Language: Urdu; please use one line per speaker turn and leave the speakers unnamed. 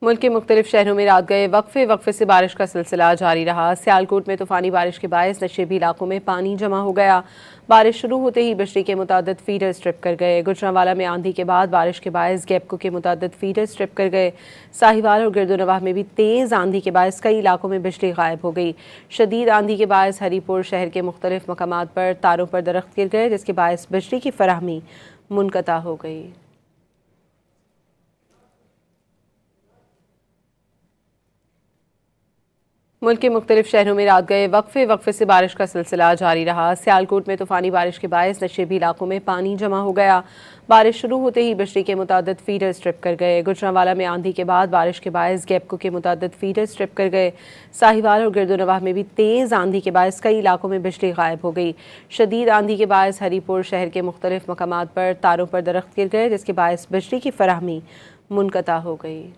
ملک کے مختلف شہروں میں رات گئے وقفے سے بارش کا سلسلہ جاری رہا۔ سیالکوٹ میں طوفانی بارش کے باعث نشیبی علاقوں میں پانی جمع ہو گیا۔ بارش شروع ہوتے ہی بجلی کے متعدد فیڈرز ٹرپ کر گئے۔ گوجرانوالہ میں آندھی کے بعد بارش کے باعث گیپکو کے متعدد فیڈرز ٹرپ کر گئے۔ ساہیوال اور گردونواح میں بھی تیز آندھی کے باعث کئی علاقوں میں بجلی غائب ہو گئی۔ شدید آندھی کے باعث ہری پور شہر کے مختلف مقامات پر تاروں پر درخت گر گئے، جس کے باعث بجلی کی فراہمی منقطع ہو گئی۔ ملک کے مختلف شہروں میں رات گئے وقفے سے بارش کا سلسلہ جاری رہا۔ سیالکوٹ میں طوفانی بارش کے باعث نشیبی علاقوں میں پانی جمع ہو گیا۔ بارش شروع ہوتے ہی بجلی کے متعدد فیڈرز ٹرپ کر گئے۔ گوجرانوالہ میں آندھی کے بعد بارش کے باعث گیپکو کے متعدد فیڈرز ٹرپ کر گئے۔ ساہیوال اور گردونواح میں بھی تیز آندھی کے باعث کئی علاقوں میں بجلی غائب ہو گئی۔ شدید آندھی کے باعث ہری پور شہر کے مختلف مقامات پر تاروں پر درخت گر گئے، جس کے باعث بجلی کی فراہمی منقطع ہو گئی۔